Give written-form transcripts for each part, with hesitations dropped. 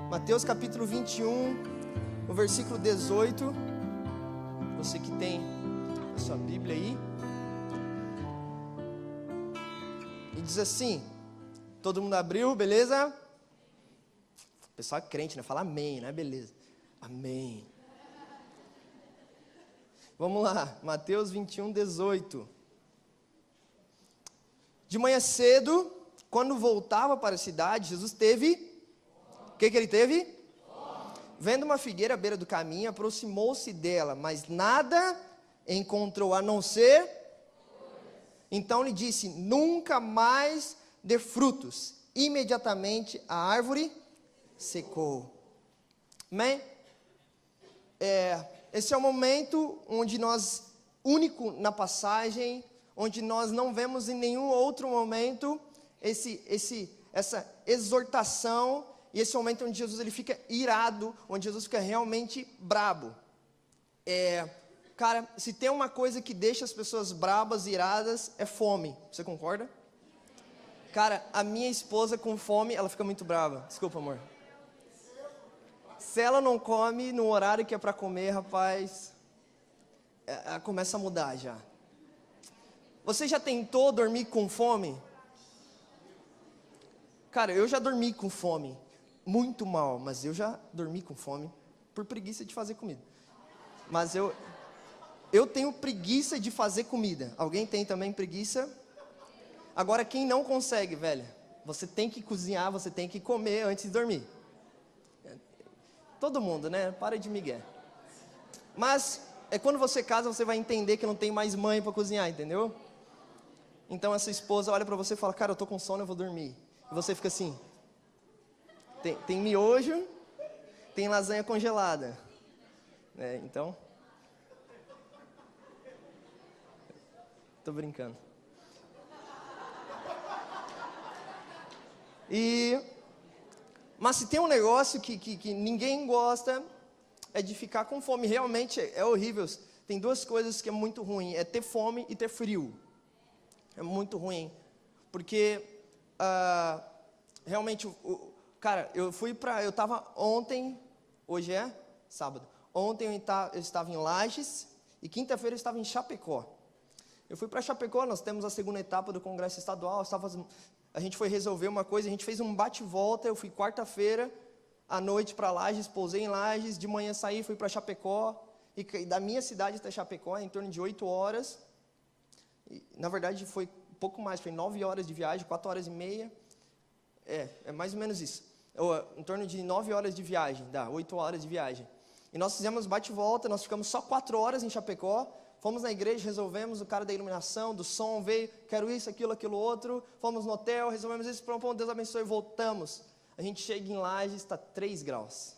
Mateus capítulo 21, o versículo 18. Você que tem a sua Bíblia aí. E diz assim, todo mundo abriu, beleza? O pessoal é crente, né? Fala amém, né? Beleza. Amém. Vamos lá, Mateus 21, 18. De manhã cedo, quando voltava para a cidade, Jesus teve... O que ele teve? Vendo uma figueira à beira do caminho, aproximou-se dela, mas nada encontrou a não ser... Então lhe disse, nunca mais dê frutos. Imediatamente a árvore secou. Amém? Esse é o momento onde nós, único na passagem, onde nós não vemos em nenhum outro momento essa exortação, e esse momento onde Jesus ele fica irado, onde Jesus fica realmente brabo. Cara, se tem uma coisa que deixa as pessoas brabas e iradas, é fome. Você concorda? Cara, a minha esposa com fome, ela fica muito brava. Desculpa, amor. Se ela não come no horário que é para comer, rapaz, ela começa a mudar já. Você já tentou dormir com fome? Cara, eu já dormi com fome. Muito mal, mas eu já dormi com fome por preguiça de fazer comida. Mas eu tenho preguiça de fazer comida. Alguém tem também preguiça? Agora, quem não consegue, velho, você tem que cozinhar, você tem que comer antes de dormir. Todo mundo, né? Para de migué. Mas, quando você casa, você vai entender que não tem mais mãe para cozinhar, entendeu? Então, essa esposa olha para você e fala, cara, eu tô com sono, eu vou dormir. E você fica assim... Tem miojo, tem lasanha congelada. Então... Tô brincando. Mas se tem um negócio que ninguém gosta, é de ficar com fome. Realmente é horrível. Tem duas coisas que é muito ruim. É ter fome e ter frio. É muito ruim. Porque, realmente... Cara, eu estava ontem, hoje é sábado, ontem eu estava em Lages e quinta-feira eu estava em Chapecó. Eu fui para Chapecó, nós temos a segunda etapa do Congresso Estadual, a gente foi resolver uma coisa, a gente fez um bate-volta, eu fui quarta-feira à noite para Lages, pousei em Lages, de manhã saí, fui para Chapecó, e da minha cidade até Chapecó, em torno de 8 horas, e, na verdade foi um pouco mais, foi 9 horas de viagem, 4 horas e meia, é mais ou menos isso. Em torno de 9 horas de viagem, dá 8 horas de viagem. E nós fizemos bate-volta, nós ficamos só 4 horas em Chapecó, fomos na igreja, resolvemos, o cara da iluminação, do som, veio, quero isso, aquilo outro, fomos no hotel, resolvemos isso, pronto, Deus abençoe, voltamos. A gente chega em Lages, está 3 graus.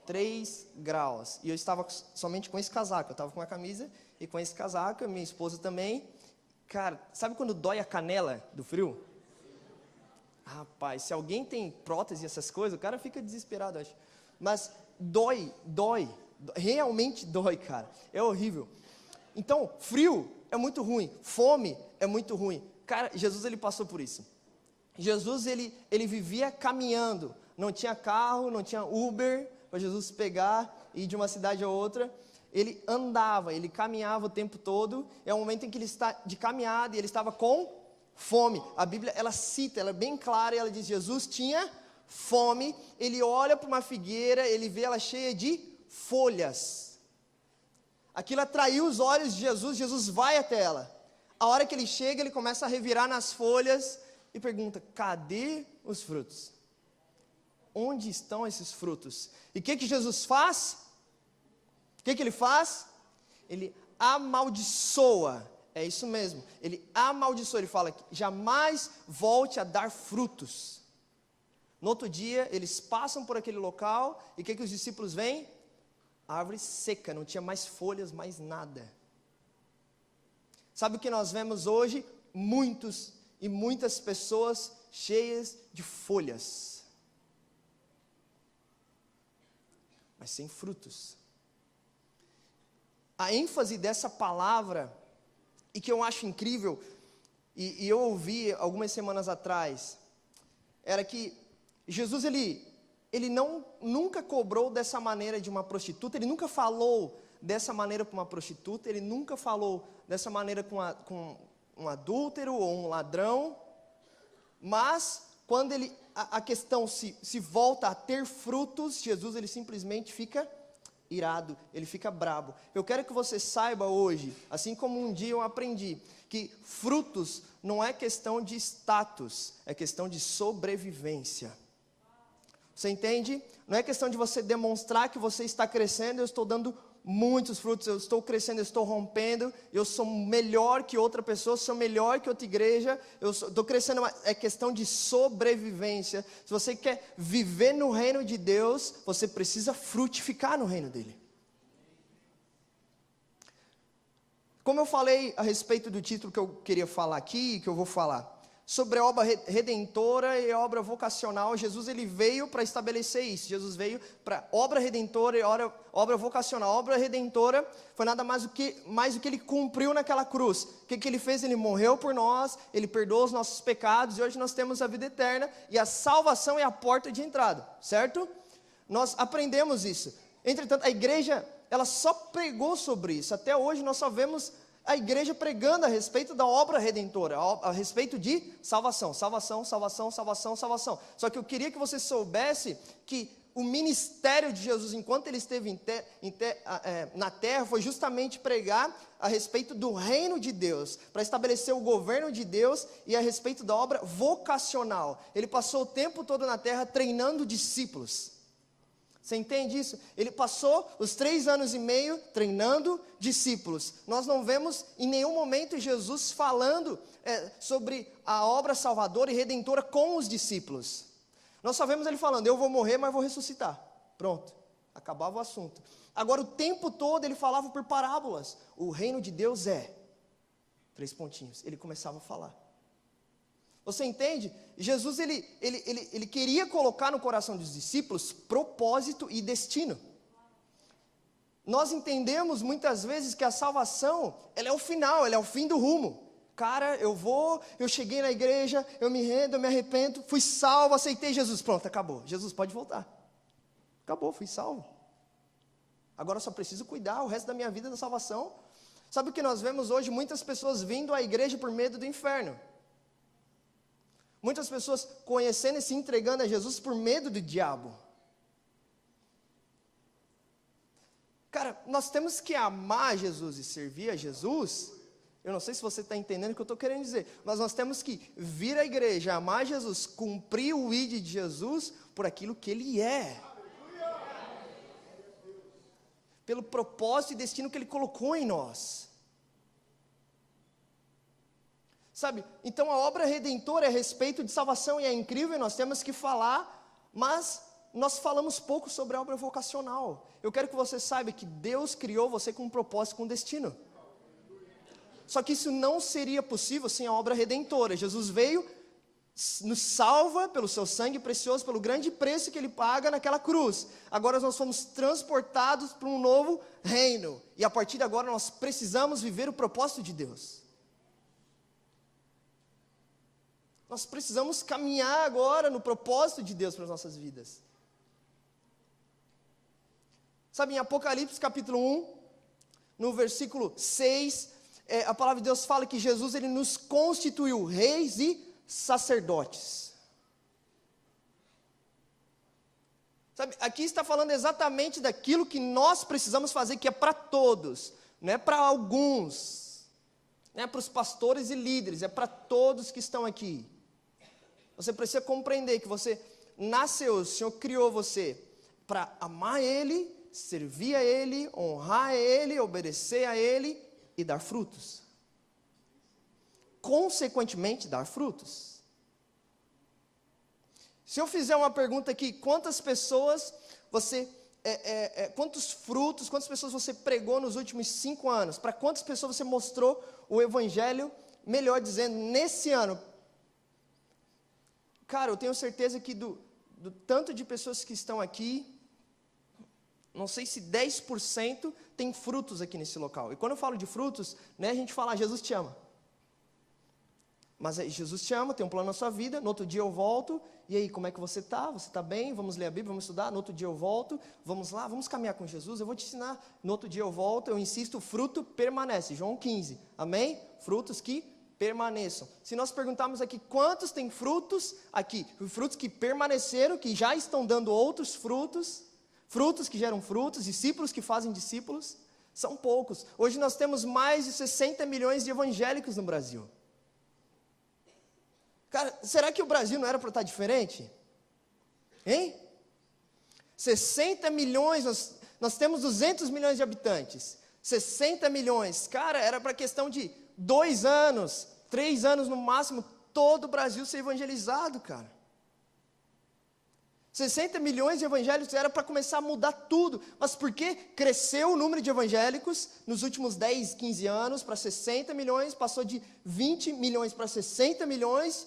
3 graus. E eu estava somente com esse casaco, eu estava com a camisa e com esse casaco, minha esposa também. Cara, sabe quando dói a canela do frio? Rapaz, se alguém tem prótese e essas coisas, o cara fica desesperado, acho. Mas dói, realmente dói, cara. É horrível. Então, frio é muito ruim, fome é muito ruim. Cara, Jesus ele passou por isso. Jesus ele vivia caminhando, não tinha carro, não tinha Uber para Jesus pegar e ir de uma cidade a outra. Ele andava, ele caminhava o tempo todo. É um momento em que ele está de caminhada e ele estava com fome. A Bíblia, ela cita, ela é bem clara, e ela diz, Jesus tinha fome, ele olha para uma figueira, ele vê ela cheia de folhas. Aquilo atraiu os olhos de Jesus, Jesus vai até ela. A hora que ele chega, ele começa a revirar nas folhas e pergunta, cadê os frutos? Onde estão esses frutos? E o que Jesus faz? O que ele faz? Ele amaldiçoa. É isso mesmo, ele amaldiçoa, ele fala que jamais volte a dar frutos. No outro dia, eles passam por aquele local, e o que os discípulos veem? A árvore seca, não tinha mais folhas, mais nada. Sabe o que nós vemos hoje? Muitas pessoas cheias de folhas, mas sem frutos. A ênfase dessa palavra, e que eu acho incrível, e eu ouvi algumas semanas atrás, era que Jesus, ele nunca cobrou dessa maneira de uma prostituta, ele nunca falou dessa maneira para uma prostituta, ele nunca falou dessa maneira com um adúltero ou um ladrão, mas quando a questão se volta a ter frutos, Jesus ele simplesmente fica irado, ele fica brabo. Eu quero que você saiba hoje, assim como um dia eu aprendi, que frutos não é questão de status, é questão de sobrevivência. Você entende? Não é questão de você demonstrar que você está crescendo, eu estou dando muitos frutos, eu estou crescendo, eu estou rompendo, eu sou melhor que outra pessoa, sou melhor que outra igreja, eu estou crescendo, é questão de sobrevivência. Se você quer viver no reino de Deus, você precisa frutificar no reino dele. Como eu falei a respeito do título que eu queria falar aqui, que eu vou falar, sobre a obra redentora e a obra vocacional, Jesus ele veio para estabelecer isso. Jesus veio para obra redentora e obra vocacional. A obra redentora foi nada mais do que ele cumpriu naquela cruz. O que ele fez? Ele morreu por nós, ele perdoou os nossos pecados e hoje nós temos a vida eterna e a salvação é a porta de entrada, certo? Nós aprendemos isso. Entretanto, a igreja, ela só pregou sobre isso. Até hoje nós só vemos a igreja pregando a respeito da obra redentora, a respeito de salvação, salvação, salvação, salvação, salvação. Só que eu queria que você soubesse que o ministério de Jesus, enquanto ele esteve na terra, foi justamente pregar a respeito do reino de Deus, para estabelecer o governo de Deus e a respeito da obra vocacional. Ele passou o tempo todo na terra treinando discípulos. Você entende isso? Ele passou os 3 anos e meio treinando discípulos. Nós não vemos em nenhum momento Jesus falando sobre a obra salvadora e redentora com os discípulos. Nós só vemos ele falando, eu vou morrer, mas vou ressuscitar. Pronto, acabava o assunto. Agora o tempo todo ele falava por parábolas. O reino de Deus é... 3 pontinhos, ele começava a falar. Você entende? Jesus, ele queria colocar no coração dos discípulos propósito e destino. Nós entendemos muitas vezes que a salvação, ela é o final, ela é o fim do rumo. Cara, eu cheguei na igreja, eu me rendo, eu me arrependo, fui salvo, aceitei Jesus, pronto, acabou. Jesus pode voltar. Acabou, fui salvo. Agora eu só preciso cuidar o resto da minha vida da salvação. Sabe o que nós vemos hoje? Muitas pessoas vindo à igreja por medo do inferno. Muitas pessoas conhecendo e se entregando a Jesus por medo do diabo. Cara, nós temos que amar Jesus e servir a Jesus. Eu não sei se você está entendendo o que eu estou querendo dizer, mas nós temos que vir à igreja, amar Jesus, cumprir o ID de Jesus por aquilo que Ele é. Pelo propósito e destino que Ele colocou em nós. Sabe, então a obra redentora é a respeito de salvação e é incrível, nós temos que falar, mas nós falamos pouco sobre a obra vocacional. Eu quero que você saiba que Deus criou você com um propósito, com um destino. Só que isso não seria possível sem a obra redentora. Jesus veio, nos salva pelo seu sangue precioso, pelo grande preço que Ele paga naquela cruz. Agora nós fomos transportados para um novo reino, e a partir de agora nós precisamos viver o propósito de Deus. Nós precisamos caminhar agora no propósito de Deus para as nossas vidas. Sabe, em Apocalipse capítulo 1, no versículo 6, a palavra de Deus fala que Jesus ele nos constituiu reis e sacerdotes. Sabe, aqui está falando exatamente daquilo que nós precisamos fazer, que é para todos, não é para alguns, não é para os pastores e líderes, é para todos que estão aqui. Você precisa compreender que você nasceu, o Senhor criou você para amar Ele, servir a Ele, honrar a Ele, obedecer a Ele e dar frutos. Consequentemente, dar frutos. Se eu fizer uma pergunta aqui, quantas pessoas você, quantos frutos, quantas pessoas você pregou nos últimos 5 anos? Para quantas pessoas você mostrou o Evangelho, melhor dizendo, nesse ano? Cara, eu tenho certeza que do tanto de pessoas que estão aqui, não sei se 10% tem frutos aqui nesse local. E quando eu falo de frutos, né, a gente fala, Jesus te ama. Mas aí Jesus te ama, tem um plano na sua vida, no outro dia eu volto, e aí, como é que você está? Você está bem? Vamos ler a Bíblia, vamos estudar, no outro dia eu volto, vamos lá, vamos caminhar com Jesus, eu vou te ensinar, no outro dia eu volto, eu insisto, o fruto permanece, João 15, amém? Frutos que permaneçam. Se nós perguntarmos aqui, quantos têm frutos aqui? Frutos que permaneceram, que já estão dando outros frutos, frutos que geram frutos, discípulos que fazem discípulos, são poucos. Hoje nós temos mais de 60 milhões de evangélicos no Brasil. Cara, será que o Brasil não era para estar diferente? Hein? 60 milhões, nós temos 200 milhões de habitantes. 60 milhões, cara, era para questão de 2 anos, 3 anos no máximo, todo o Brasil ser evangelizado, cara. 60 milhões de evangélicos era para começar a mudar tudo. Mas por que cresceu o número de evangélicos nos últimos 10, 15 anos para 60 milhões, passou de 20 milhões para 60 milhões?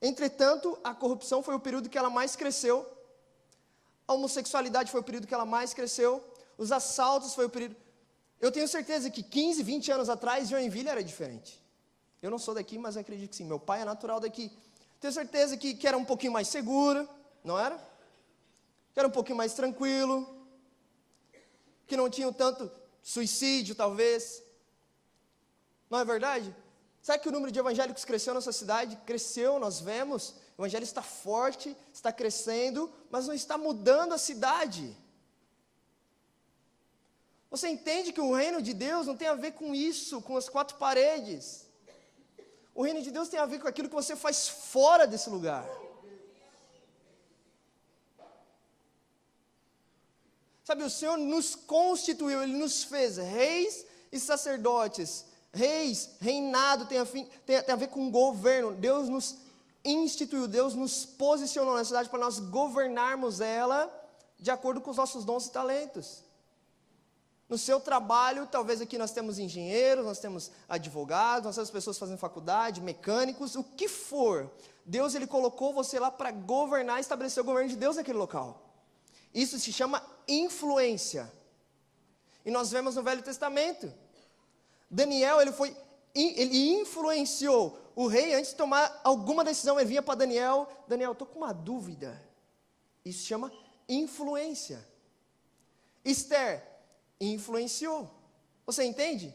Entretanto, a corrupção foi o período que ela mais cresceu, a homossexualidade foi o período que ela mais cresceu, os assaltos foi o período... Eu tenho certeza que 15, 20 anos atrás, Joinville era diferente. Eu não sou daqui, mas acredito que sim, meu pai é natural daqui. Tenho certeza que era um pouquinho mais seguro, não era? Que era um pouquinho mais tranquilo, que não tinha tanto suicídio, talvez. Não é verdade? Sabe que o número de evangélicos cresceu nessa cidade? Cresceu, nós vemos. O evangelho está forte, está crescendo, mas não está mudando a cidade. Você entende que o reino de Deus não tem a ver com isso, com as 4 paredes. O reino de Deus tem a ver com aquilo que você faz fora desse lugar. Sabe, o Senhor nos constituiu, Ele nos fez reis e sacerdotes. Reis, reinado tem a ver com governo. Deus nos instituiu, Deus nos posicionou na cidade para nós governarmos ela de acordo com os nossos dons e talentos. No seu trabalho, talvez aqui nós temos engenheiros, nós temos advogados, nós temos pessoas fazendo faculdade, mecânicos, o que for. Deus, Ele colocou você lá para governar e estabelecer o governo de Deus naquele local. Isso se chama influência. E nós vemos no Velho Testamento. Daniel, ele influenciou o rei antes de tomar alguma decisão. Ele vinha para Daniel, estou com uma dúvida. Isso se chama influência. Esther influenciou. Você entende?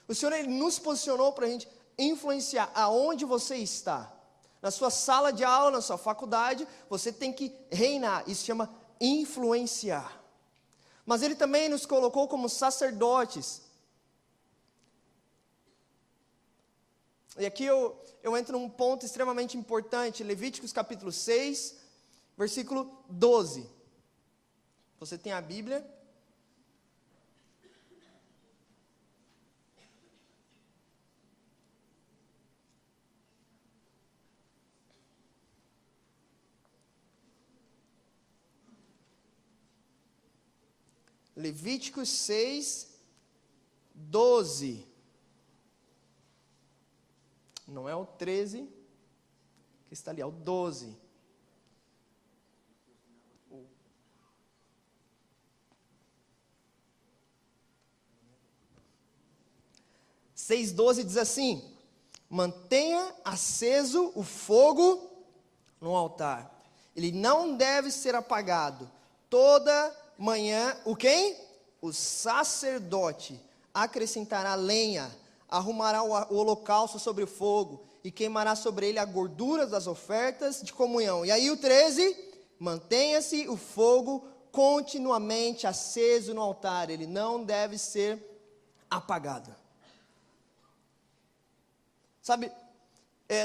O Senhor, Ele nos posicionou para a gente influenciar aonde você está. Na sua sala de aula, na sua faculdade, você tem que reinar. Isso se chama influenciar. Mas Ele também nos colocou como sacerdotes. E aqui eu entro num ponto extremamente importante, Levíticos capítulo 6, versículo 12. Você tem a Bíblia? Levíticos 6, 12. Não é o 13, que está ali, é o 12. Seis 12 diz assim: mantenha aceso o fogo no altar. Ele não deve ser apagado. Toda manhã, o quem? O sacerdote acrescentará lenha, arrumará o holocausto sobre o fogo e queimará sobre ele a gordura das ofertas de comunhão. E aí o 13, mantenha-se o fogo continuamente aceso no altar, ele não deve ser apagado. Sabe,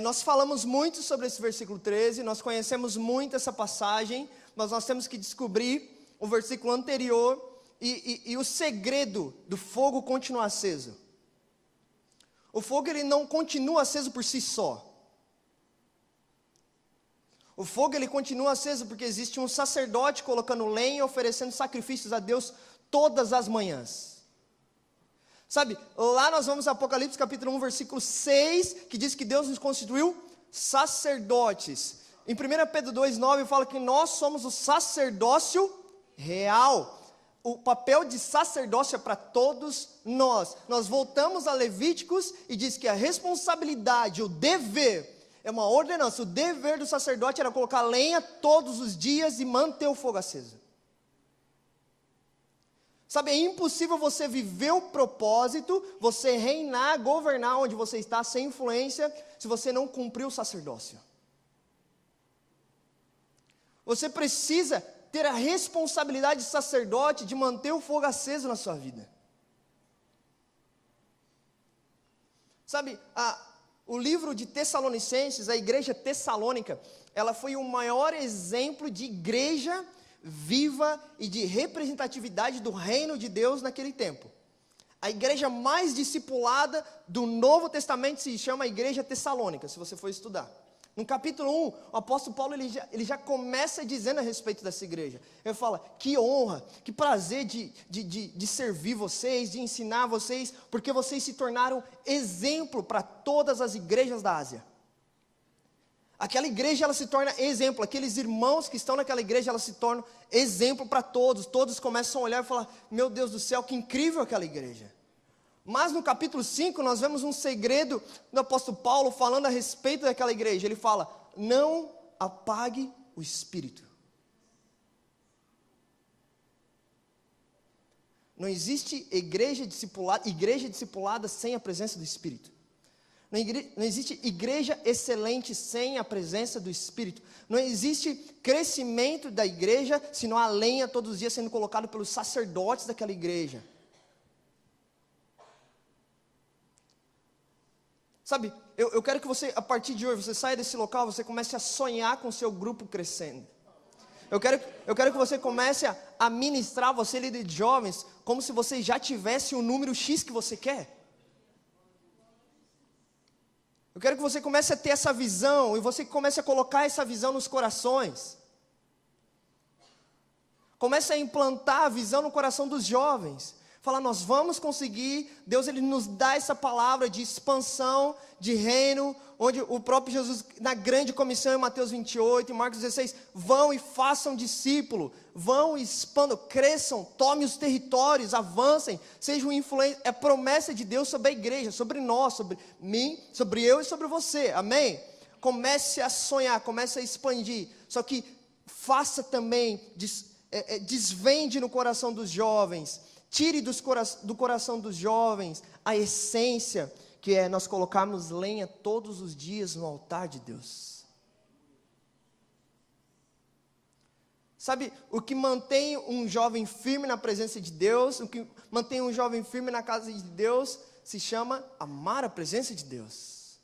nós falamos muito sobre esse versículo 13, nós conhecemos muito essa passagem, mas nós temos que descobrir o versículo anterior e o segredo do fogo continuar aceso. O fogo, ele não continua aceso por si só. O fogo, ele continua aceso porque existe um sacerdote colocando lenha e oferecendo sacrifícios a Deus todas as manhãs. Sabe, lá nós vamos Apocalipse capítulo 1, versículo 6, que diz que Deus nos constituiu sacerdotes. Em 1 Pedro 2,9 fala que nós somos o sacerdócio real. o papel de sacerdócio é para todos nós. Nós voltamos a Levíticos e diz que a responsabilidade, o dever, é uma ordenança. O dever do sacerdote era colocar lenha todos os dias e manter o fogo aceso. Sabe, é impossível você viver o propósito, você reinar, governar onde você está sem influência, se você não cumprir o sacerdócio. Você precisa ter a responsabilidade de sacerdote de manter o fogo aceso na sua vida. Sabe, o livro de Tessalonicenses, a igreja tessalônica, ela foi o maior exemplo de igreja viva e de representatividade do reino de Deus naquele tempo. A igreja mais discipulada do Novo Testamento se chama a igreja tessalônica, se você for estudar. No capítulo 1, o apóstolo Paulo ele já começa dizendo a respeito dessa igreja. Ele fala, que honra, que prazer de servir vocês, de ensinar vocês, porque vocês se tornaram exemplo para todas as igrejas da Ásia. Aquela igreja, ela se torna exemplo, aqueles irmãos que estão naquela igreja, elas se tornam exemplo para todos. Todos começam a olhar e falar, meu Deus do céu, que incrível aquela igreja. Mas no capítulo 5, nós vemos um segredo do apóstolo Paulo falando a respeito daquela igreja. Ele fala, não apague o espírito. Não existe igreja discipulada sem a presença do Espírito. Não existe igreja excelente sem a presença do Espírito. Não existe crescimento da igreja se não há lenha todos os dias sendo colocado pelos sacerdotes daquela igreja. Sabe, eu quero que você, a partir de hoje, você saia desse local, você comece a sonhar com o seu grupo crescendo. Eu quero que você comece a ministrar, você líder de jovens, como se você já tivesse o número X que você quer. Eu quero que você comece a ter essa visão, e você comece a colocar essa visão nos corações. Comece a implantar a visão no coração dos jovens. Falar, nós vamos conseguir, Deus ele nos dá essa palavra de expansão, de reino, onde o próprio Jesus, na grande comissão em Mateus 28, em Marcos 16, vão e façam discípulo, vão e expandam, cresçam, tomem os territórios, avancem, sejam influentes, é promessa de Deus sobre a igreja, sobre nós, sobre mim, sobre eu e sobre você, amém? Comece a sonhar, comece a expandir, só que faça também, desvende no coração dos jovens, tire do coração dos jovens a essência, que é nós colocarmos lenha todos os dias no altar de Deus. Sabe, o que mantém um jovem firme na presença de Deus, o que mantém um jovem firme na casa de Deus, se chama amar a presença de Deus.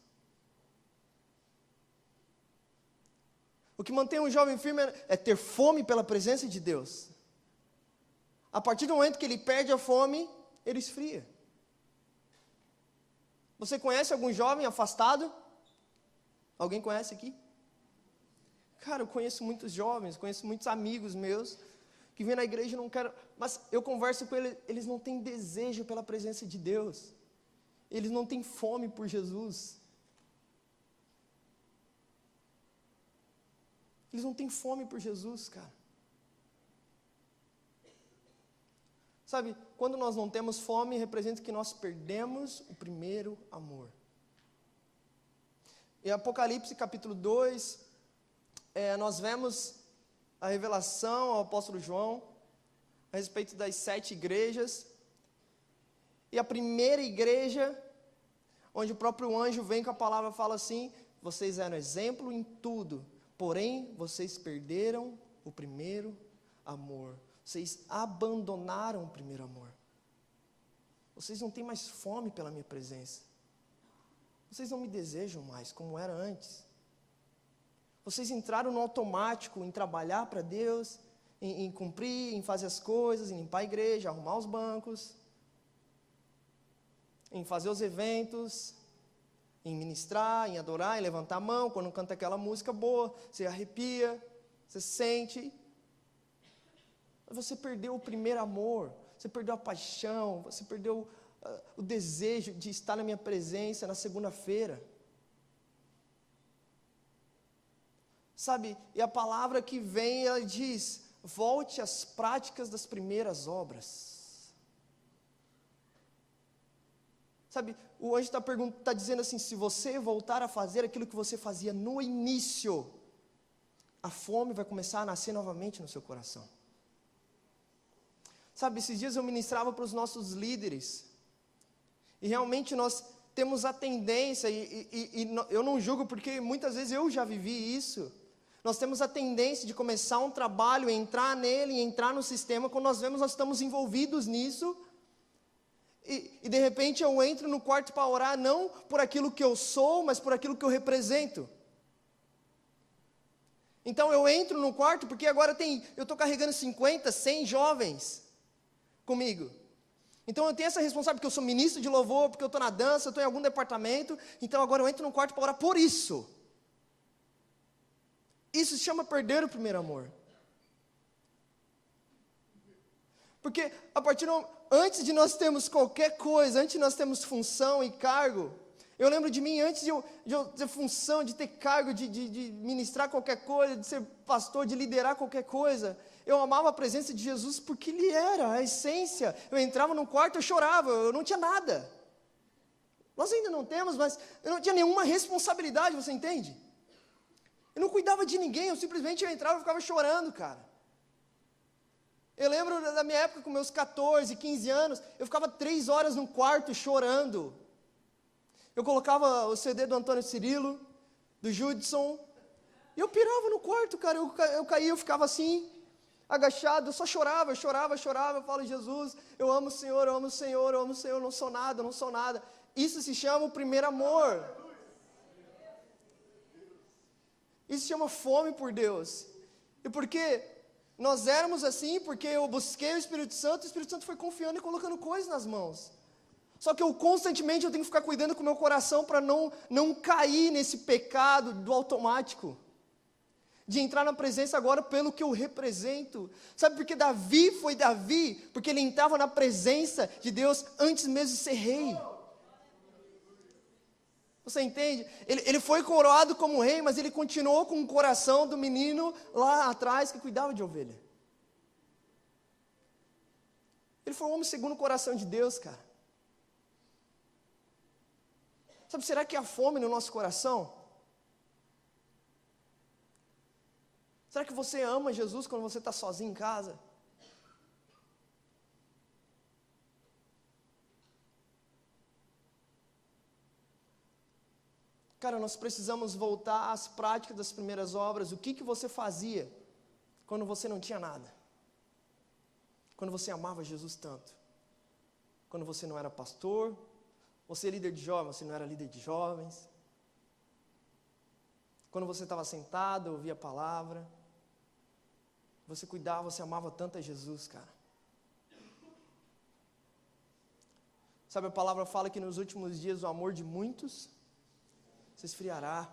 O que mantém um jovem firme é ter fome pela presença de Deus. A partir do momento que ele perde a fome, ele esfria. Você conhece algum jovem afastado? Alguém conhece aqui? Cara, eu conheço muitos jovens, conheço muitos amigos meus, que vêm na igreja e não querem, mas eu converso com eles, eles não têm desejo pela presença de Deus. Eles não têm fome por Jesus. Eles não têm fome por Jesus, cara. Sabe, quando nós não temos fome, representa que nós perdemos o primeiro amor. Em Apocalipse capítulo 2, nós vemos a revelação ao apóstolo João, a respeito das 7 igrejas, e a primeira igreja, onde o próprio anjo vem com a palavra, fala assim, vocês eram exemplo em tudo, porém, vocês perderam o primeiro amor. Vocês abandonaram o primeiro amor. Vocês não têm mais fome pela minha presença. Vocês não me desejam mais como era antes. Vocês entraram no automático em trabalhar para Deus, em cumprir, em fazer as coisas, em limpar a igreja, arrumar os bancos, em fazer os eventos, em ministrar, em adorar, em levantar a mão. Quando canta aquela música boa, você arrepia, você sente. Você perdeu o primeiro amor, você perdeu a paixão, você perdeu o desejo de estar na minha presença na segunda-feira. Sabe, e a palavra que vem, ela diz, Volte às práticas das primeiras obras. Sabe, o anjo está dizendo assim, se você voltar a fazer aquilo que você fazia no início, a fome vai começar a nascer novamente no seu coração. Sabe, esses dias eu ministrava para os nossos líderes, e realmente nós temos a tendência, eu não julgo porque muitas vezes eu já vivi isso, nós temos a tendência de começar um trabalho, entrar nele, entrar no sistema, quando nós vemos nós estamos envolvidos nisso, e de repente eu entro no quarto para orar, não por aquilo que eu sou, mas por aquilo que eu represento. Então eu entro no quarto, porque agora eu estou carregando 50, 100 jovens comigo. Então eu tenho essa responsabilidade, porque eu sou ministro de louvor, porque eu estou na dança, eu estou em algum departamento, então agora eu entro no quarto para orar por isso. Isso se chama perder o primeiro amor. Porque antes de nós termos qualquer coisa, antes de nós termos função e cargo, eu lembro de mim, antes de eu ter função, de ter cargo, de ministrar qualquer coisa, de ser pastor, de liderar qualquer coisa, eu amava a presença de Jesus porque Ele era a essência. Eu entrava num quarto, eu chorava, eu não tinha nada. Nós ainda não temos, mas eu não tinha nenhuma responsabilidade, você entende? Eu não cuidava de ninguém, eu simplesmente entrava e ficava chorando, cara. Eu lembro da minha época, com meus 14, 15 anos, eu ficava 3 horas num quarto chorando. Eu colocava o CD do Antônio Cirilo, do Judson, e eu pirava no quarto, cara, eu caía, eu ficava assim, agachado, eu só chorava, eu falo, Jesus, eu amo o Senhor, eu amo o Senhor, eu amo o Senhor, eu não sou nada, eu não sou nada. Isso se chama o primeiro amor. Isso se chama fome por Deus. E porque nós éramos assim, porque eu busquei o Espírito Santo foi confiando e colocando coisas nas mãos. Só que constantemente eu tenho que ficar cuidando com o meu coração para não cair nesse pecado do automático. De entrar na presença agora pelo que eu represento. Sabe por que Davi foi Davi? Porque ele entrava na presença de Deus antes mesmo de ser rei. Você entende? Ele foi coroado como rei, mas ele continuou com o coração do menino lá atrás que cuidava de ovelha. Ele foi um homem segundo o coração de Deus, cara. Sabe, será que há fome no nosso coração? Será que você ama Jesus quando você está sozinho em casa? Cara, nós precisamos voltar às práticas das primeiras obras. O que você fazia quando você não tinha nada? Quando você amava Jesus tanto? Quando você não era pastor? Você é líder de jovens, você não era líder de jovens? Quando você estava sentado, ouvia a palavra? Você cuidava, você amava tanto a Jesus, cara. Sabe, a palavra fala que nos últimos dias o amor de muitos se esfriará.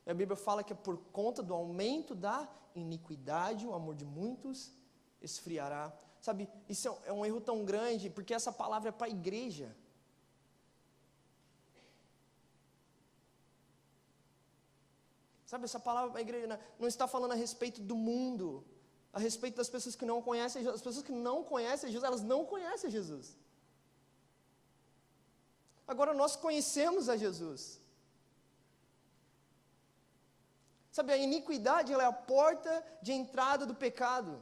E a Bíblia fala que é por conta do aumento da iniquidade, o amor de muitos esfriará. Sabe, isso é um erro tão grande, porque essa palavra é para a igreja. Sabe, essa palavra para a igreja não está falando a respeito do mundo, a respeito das pessoas que não conhecem Jesus. As pessoas que não conhecem Jesus, elas não conhecem Jesus. Agora nós conhecemos a Jesus. Sabe, a iniquidade ela é a porta de entrada do pecado.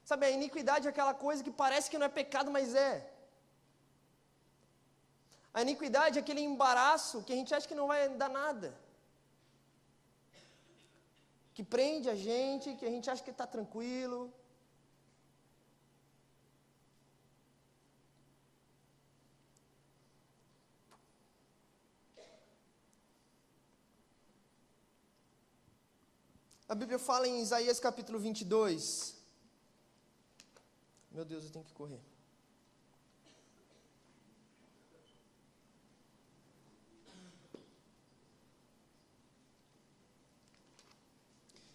Sabe, a iniquidade é aquela coisa que parece que não é pecado, mas é. A iniquidade é aquele embaraço que a gente acha que não vai dar nada. Que prende a gente, que a gente acha que está tranquilo. A Bíblia fala em Isaías capítulo 22. Meu Deus, eu tenho que correr.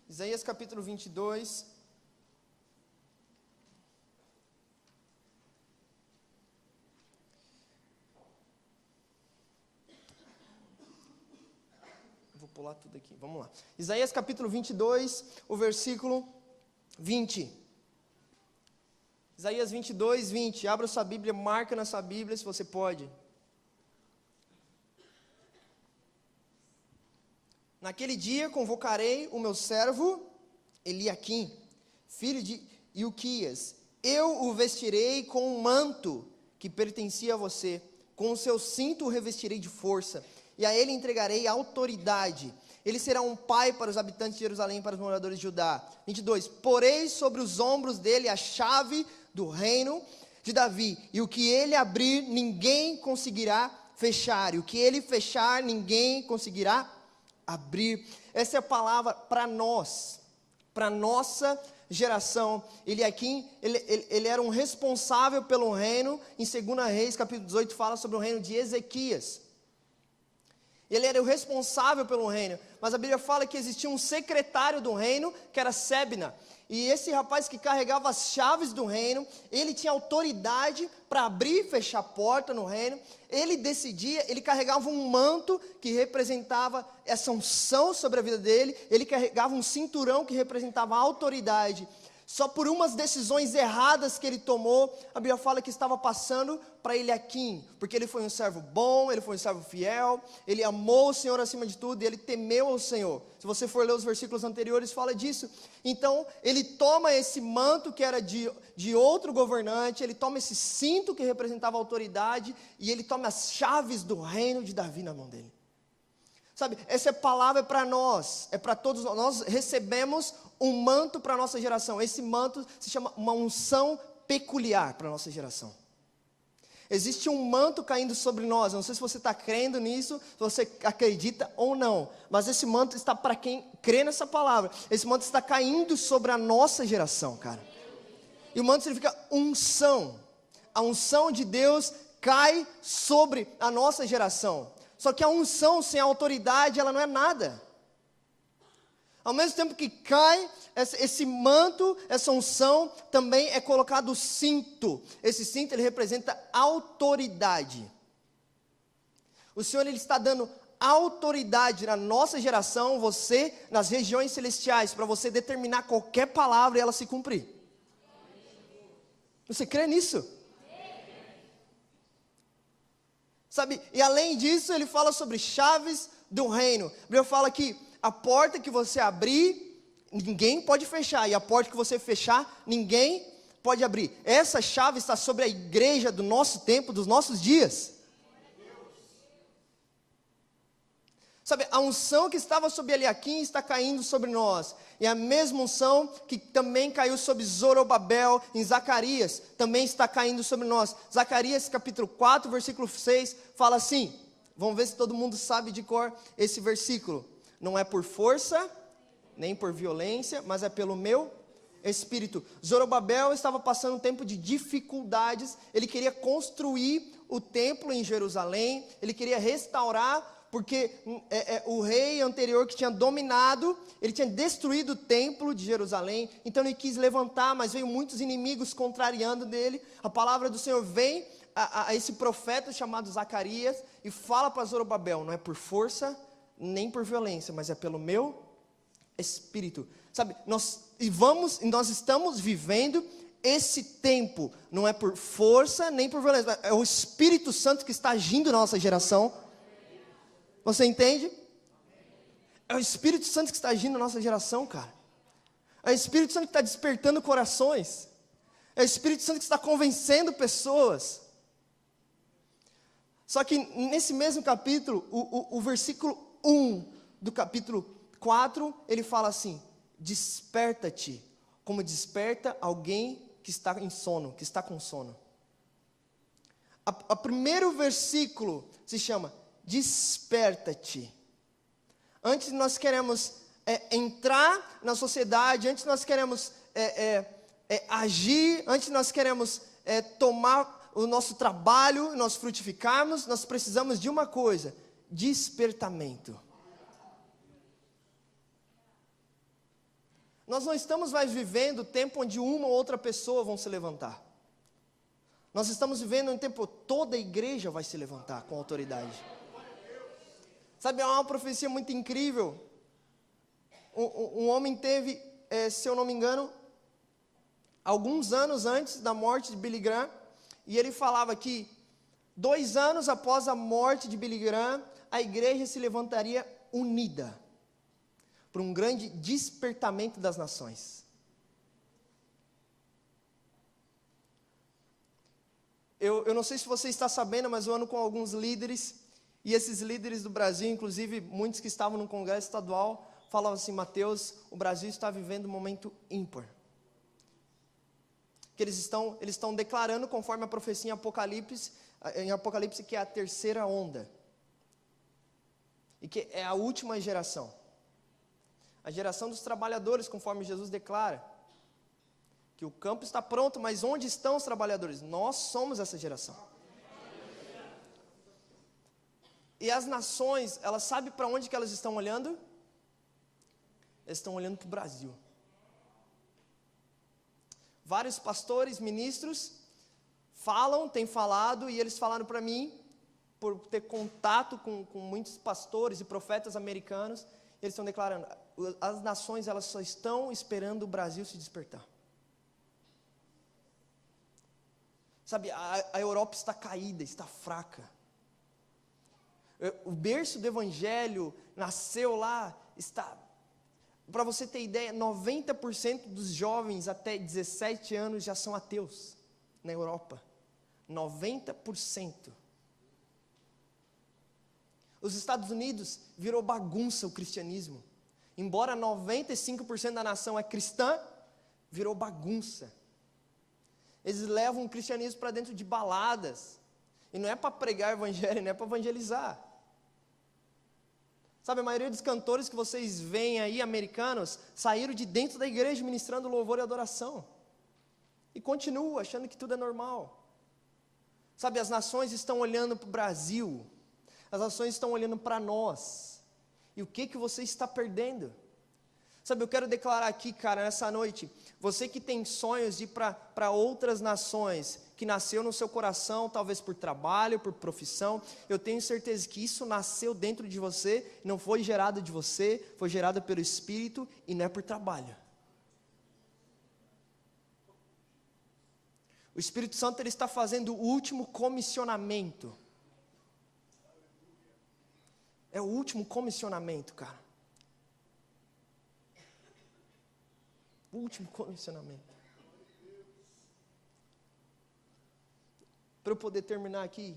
Isaías capítulo 22. Vou pular pular tudo aqui, vamos lá. Isaías capítulo 22, o versículo 20. Isaías 22, 20. Abra sua Bíblia, marca na sua Bíblia se você pode. Naquele dia convocarei o meu servo Eliaquim, filho de Ilquias. Eu o vestirei com um manto que pertencia a você. Com o seu cinto o revestirei de força. E a ele entregarei autoridade. Ele será um pai para os habitantes de Jerusalém, para os moradores de Judá. 22. Porei sobre os ombros dele a chave do reino de Davi. E o que ele abrir, ninguém conseguirá fechar. E o que ele fechar, ninguém conseguirá abrir. Essa é a palavra para nós, para nossa geração. Eliaquim, ele era um responsável pelo reino. Em 2 Reis, capítulo 18, fala sobre o reino de Ezequias. Ele era o responsável pelo reino, mas a Bíblia fala que existia um secretário do reino, que era Sebna, e esse rapaz que carregava as chaves do reino, ele tinha autoridade para abrir e fechar a porta no reino, ele decidia, ele carregava um manto que representava essa unção sobre a vida dele, ele carregava um cinturão que representava a autoridade. Só por umas decisões erradas que ele tomou, a Bíblia fala que estava passando para Eliaquim, porque ele foi um servo bom, ele foi um servo fiel, ele amou o Senhor acima de tudo, e ele temeu ao Senhor. Se você for ler os versículos anteriores, fala disso. Então, ele toma esse manto que era de outro governante, ele toma esse cinto que representava a autoridade, e ele toma as chaves do reino de Davi na mão dele. Sabe, essa palavra é para nós, é para todos nós. Nós recebemos um manto para a nossa geração. Esse manto se chama uma unção peculiar para a nossa geração. Existe um manto caindo sobre nós. Eu não sei se você está crendo nisso, se você acredita ou não. Mas esse manto está para quem crê nessa palavra. Esse manto está caindo sobre a nossa geração, cara. E o manto significa unção. A unção de Deus cai sobre a nossa geração. Só que a unção sem a autoridade, ela não é nada. Ao mesmo tempo que cai esse manto, essa unção, também é colocado o cinto. Esse cinto, ele representa autoridade. O Senhor, ele está dando autoridade na nossa geração, você, nas regiões celestiais, para você determinar qualquer palavra e ela se cumprir. Você crê nisso? Sabe, e além disso, ele fala sobre chaves do reino. A Bíblia fala que a porta que você abrir, ninguém pode fechar. E a porta que você fechar, ninguém pode abrir. Essa chave está sobre a igreja do nosso tempo, dos nossos dias. Sabe, a unção que estava sobre Eliaquim está caindo sobre nós. E a mesma unção que também caiu sobre Zorobabel em Zacarias, também está caindo sobre nós. Zacarias capítulo 4, versículo 6, fala assim, vamos ver se todo mundo sabe de cor esse versículo. Não é por força, nem por violência, mas é pelo meu Espírito. Zorobabel estava passando um tempo de dificuldades, ele queria construir o templo em Jerusalém, ele queria restaurar, porque o rei anterior que tinha dominado, ele tinha destruído o templo de Jerusalém, então ele quis levantar, mas veio muitos inimigos contrariando dele. A palavra do Senhor vem a esse profeta chamado Zacarias, e fala para Zorobabel, não é por força, nem por violência, mas é pelo meu Espírito. Sabe, nós estamos vivendo esse tempo, não é por força, nem por violência, mas é o Espírito Santo que está agindo na nossa geração. Você entende? É o Espírito Santo que está agindo na nossa geração, cara. É o Espírito Santo que está despertando corações. É o Espírito Santo que está convencendo pessoas. Só que nesse mesmo capítulo, o versículo 1 do capítulo 4, ele fala assim, desperta-te, como desperta alguém que está em sono, que está com sono. O primeiro versículo se chama desperta-te. Antes nós queremos entrar na sociedade, antes nós queremos agir, antes nós queremos tomar o nosso trabalho, nós frutificarmos, nós precisamos de uma coisa, despertamento. Nós não estamos mais vivendo o tempo onde uma ou outra pessoa vão se levantar. Nós estamos vivendo um tempo, toda a igreja vai se levantar com autoridade. Sabe, é uma profecia muito incrível. Um homem teve, se eu não me engano, alguns anos antes da morte de Billy Graham, e ele falava que 2 anos após a morte de Billy Graham, a igreja se levantaria unida para um grande despertamento das nações. Eu não sei se você está sabendo, mas eu ando com alguns líderes, e esses líderes do Brasil, inclusive muitos que estavam no Congresso Estadual, falavam assim: Mateus, o Brasil está vivendo um momento ímpar. Que eles estão declarando, conforme a profecia em Apocalipse, que é a terceira onda. E que é a última geração. A geração dos trabalhadores, conforme Jesus declara. Que o campo está pronto, mas onde estão os trabalhadores? Nós somos essa geração. E as nações, elas sabem para onde que elas estão olhando? Elas estão olhando para o Brasil. Vários pastores, ministros, têm falado, e eles falaram para mim, por ter contato com muitos pastores e profetas americanos, eles estão declarando: as nações, elas só estão esperando o Brasil se despertar. Sabe, a Europa está caída, está fraca. O berço do Evangelho nasceu lá, para você ter ideia, 90% dos jovens até 17 anos já são ateus na Europa. 90%. Os Estados Unidos virou bagunça o cristianismo. Embora 95% da nação é cristã, virou bagunça. Eles levam o cristianismo para dentro de baladas. E não é para pregar o evangelho, não é para evangelizar. Sabe, a maioria dos cantores que vocês veem aí, americanos, saíram de dentro da igreja ministrando louvor e adoração. E continuam achando que tudo é normal. Sabe, as nações estão olhando para o Brasil. As nações estão olhando para nós. E o que você está perdendo? Sabe, eu quero declarar aqui, cara, nessa noite, você que tem sonhos de ir para outras nações, que nasceu no seu coração, talvez por trabalho, por profissão, eu tenho certeza que isso nasceu dentro de você, não foi gerado de você, foi gerado pelo Espírito e não é por trabalho. O Espírito Santo, ele está fazendo o último comissionamento. É o último comissionamento, cara. O último comissionamento. Para eu poder terminar aqui,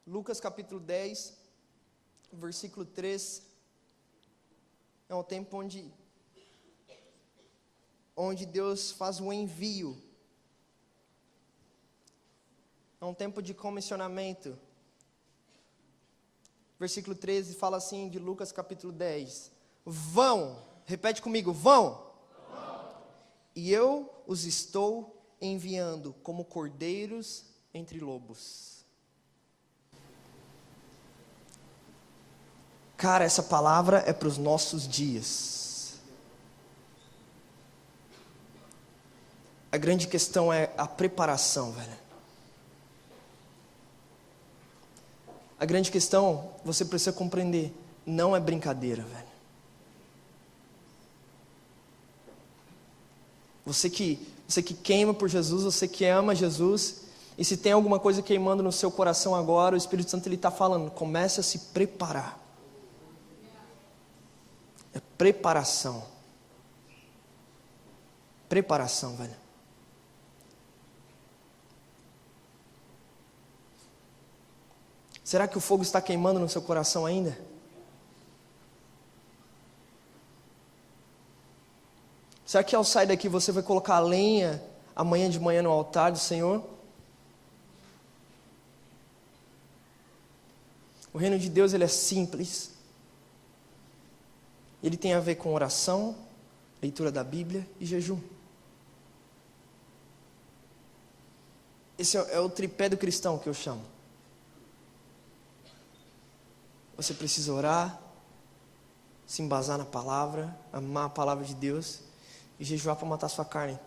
Lucas capítulo 10, versículo 3, é um tempo onde Deus faz um envio. É um tempo de comissionamento. Versículo 13 fala assim, de Lucas capítulo 10. Vão, repete comigo, vão. E eu os estou enviando como cordeiros entre lobos. Cara, essa palavra é para os nossos dias. A grande questão é a preparação, velho. A grande questão, você precisa compreender, não é brincadeira, velho. Você que queima por Jesus, você que ama Jesus, e se tem alguma coisa queimando no seu coração agora, o Espírito Santo está falando, comece a se preparar. É preparação. Preparação, velho. Será que o fogo está queimando no seu coração ainda? Será que ao sair daqui você vai colocar a lenha amanhã de manhã no altar do Senhor? O reino de Deus, ele é simples. Ele tem a ver com oração, leitura da Bíblia e jejum. Esse é o tripé do cristão que eu chamo. Você precisa orar, se embasar na palavra, amar a palavra de Deus e jejuar para matar sua carne.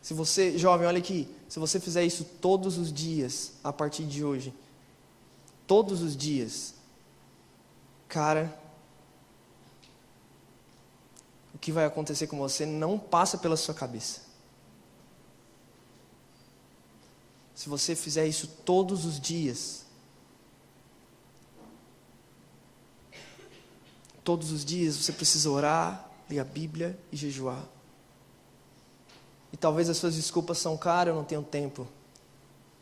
Se você, jovem, olha aqui, se você fizer isso todos os dias, a partir de hoje, todos os dias, cara, o que vai acontecer com você não passa pela sua cabeça. Se você fizer isso todos os dias, você precisa orar, ler a Bíblia e jejuar. E talvez as suas desculpas são, cara, eu não tenho tempo.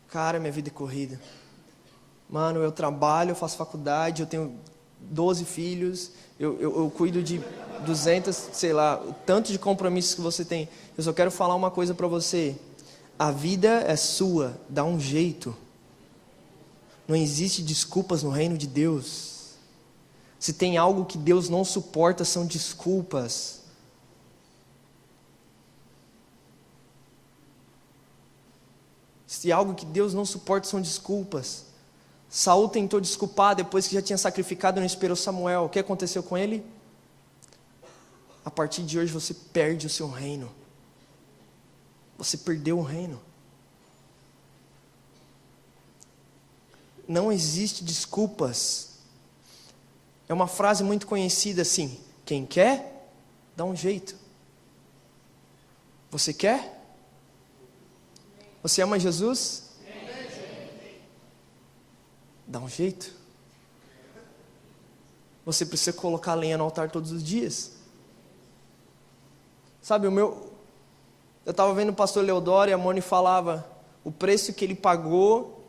Cara, minha vida é corrida. Mano, eu trabalho, eu faço faculdade, eu tenho 12 filhos, eu cuido de 200, sei lá, o tanto de compromissos que você tem. Eu só quero falar uma coisa para você. A vida é sua, dá um jeito. Não existe desculpas no reino de Deus. Se tem algo que Deus não suporta, são desculpas. Se algo que Deus não suporta, são desculpas. Saul tentou desculpar depois que já tinha sacrificado e não esperou Samuel. O que aconteceu com ele? A partir de hoje você perde o seu reino. Você perdeu o reino. Não existe desculpas. É uma frase muito conhecida assim: quem quer, dá um jeito. Você quer? Você ama Jesus? Dá um jeito. Você precisa colocar lenha no altar todos os dias. Sabe, eu estava vendo o pastor Leodoro e a Moni falava o preço que ele pagou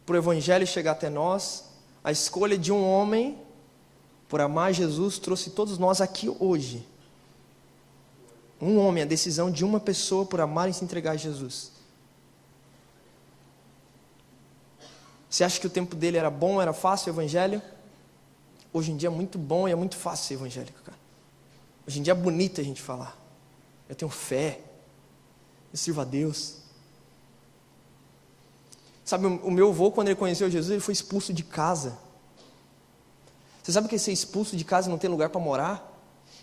para o evangelho chegar até nós. A escolha de um homem por amar Jesus trouxe todos nós aqui hoje. Um homem, a decisão de uma pessoa por amar e se entregar a Jesus. Você acha que o tempo dele era bom, era fácil o evangelho? Hoje em dia é muito bom e é muito fácil ser evangélico, cara. Hoje em dia é bonito a gente falar. Eu tenho fé, eu sirvo a Deus. Sabe, o meu avô, quando ele conheceu Jesus, ele foi expulso de casa. Você sabe o que é ser expulso de casa e não ter lugar para morar?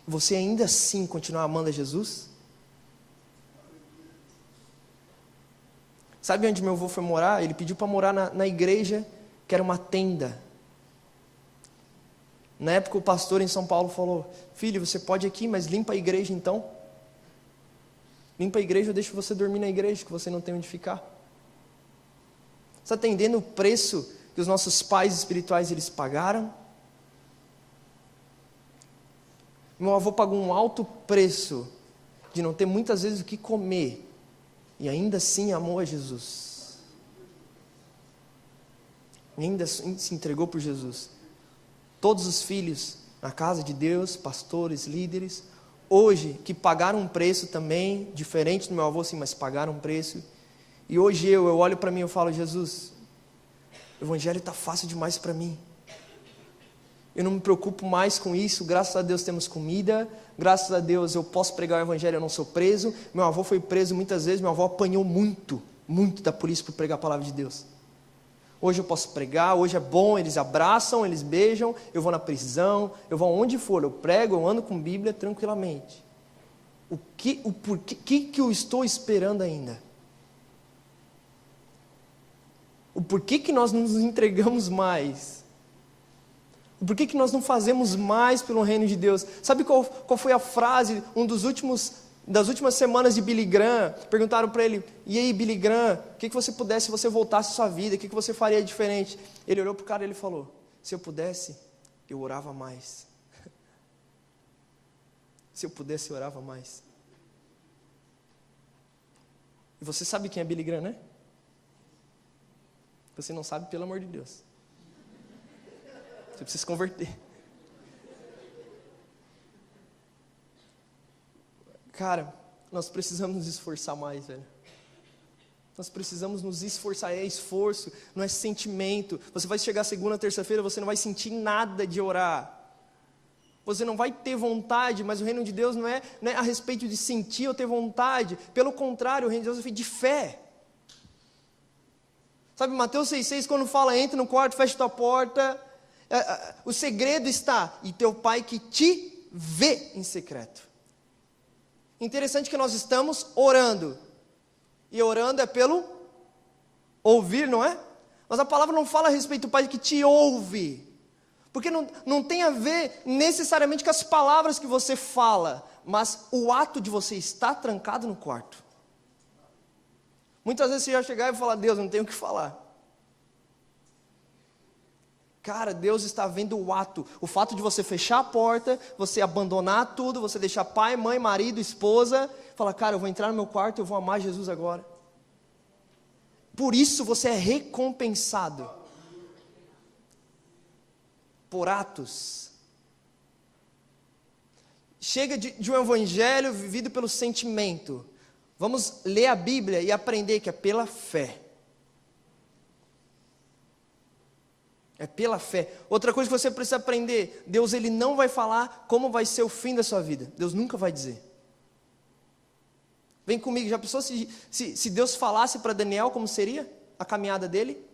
E você ainda assim continuar amando a Jesus? Sabe onde meu avô foi morar? Ele pediu para morar na igreja, que era uma tenda. Na época o pastor em São Paulo falou: filho, você pode ir aqui, mas limpa a igreja então. Limpa a igreja, eu deixo você dormir na igreja, que você não tem onde ficar. Você está entendendo o preço que os nossos pais espirituais eles pagaram? Meu avô pagou um alto preço de não ter muitas vezes o que comer e ainda assim amou a Jesus. E ainda assim se entregou por Jesus. Todos os filhos na casa de Deus, pastores, líderes, hoje que pagaram um preço também, diferente do meu avô, sim, mas pagaram um preço. E hoje eu olho para mim e eu falo: Jesus, o evangelho está fácil demais para mim. Eu não me preocupo mais com isso, graças a Deus temos comida, graças a Deus eu posso pregar o evangelho, eu não sou preso. Meu avô foi preso muitas vezes, meu avô apanhou muito da polícia por pregar a palavra de Deus. Hoje eu posso pregar, hoje é bom, eles abraçam, eles beijam, eu vou na prisão, eu vou aonde for, eu prego, eu ando com Bíblia tranquilamente. O que eu estou esperando ainda? O porquê que nós não nos entregamos mais? Por que nós não fazemos mais pelo reino de Deus? Sabe qual foi a frase, das últimas semanas de Billy Graham? Perguntaram para ele: e aí, Billy Graham, o que você pudesse, se você voltasse à sua vida, o que você faria diferente? Ele olhou para o cara e ele falou: se eu pudesse, eu orava mais. Se eu pudesse, eu orava mais. E você sabe quem é Billy Graham, né? Você não sabe, pelo amor de Deus. Você precisa se converter. Cara, nós precisamos nos esforçar mais, velho. Nós precisamos nos esforçar. É esforço, não é sentimento. Você vai chegar segunda, terça-feira, você não vai sentir nada de orar. Você não vai ter vontade, mas o reino de Deus não é a respeito de sentir ou ter vontade. Pelo contrário, o reino de Deus é feito de fé. Sabe, Mateus 6,6, quando fala, entra no quarto, fecha tua porta, o segredo está, e teu pai que te vê em secreto. Interessante que nós estamos orando, e orando é pelo ouvir, não é? Mas a palavra não fala a respeito do pai que te ouve, porque não tem a ver necessariamente com as palavras que você fala, mas o ato de você estar trancado no quarto. Muitas vezes você já chegar e falar, Deus, não tenho o que falar. Cara, Deus está vendo o ato, o fato de você fechar a porta, você abandonar tudo, você deixar pai, mãe, marido, esposa, falar, cara, eu vou entrar no meu quarto, eu vou amar Jesus agora. Por isso você é recompensado. Por atos. Chega de um evangelho vivido pelo sentimento. Vamos ler a Bíblia e aprender que é pela fé. É pela fé. Outra coisa que você precisa aprender, Deus ele não vai falar como vai ser o fim da sua vida. Deus nunca vai dizer. Vem comigo, já pensou se Deus falasse para Daniel como seria a caminhada dele?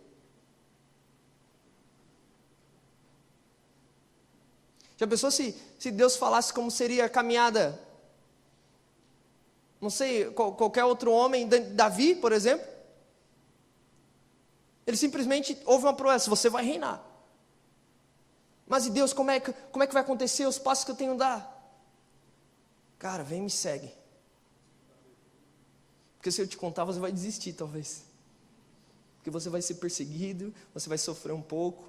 Já pensou se Deus falasse como seria a caminhada, não sei, qualquer outro homem, Davi, por exemplo? Ele simplesmente ouve uma promessa, você vai reinar. Mas e Deus, como é que vai acontecer os passos que eu tenho que dar? Cara, vem e me segue. Porque se eu te contar, você vai desistir talvez. Porque você vai ser perseguido, você vai sofrer um pouco.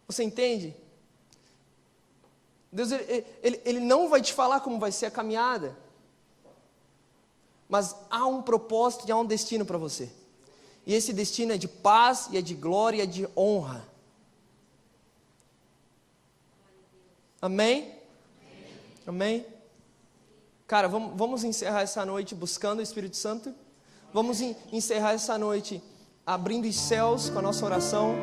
Você entende? Deus, ele não vai te falar como vai ser a caminhada. Mas há um propósito e há um destino para você. E esse destino é de paz, e é de glória, e é de honra. Amém? Amém? Cara, vamos encerrar essa noite buscando o Espírito Santo. Vamos encerrar essa noite abrindo os céus com a nossa oração.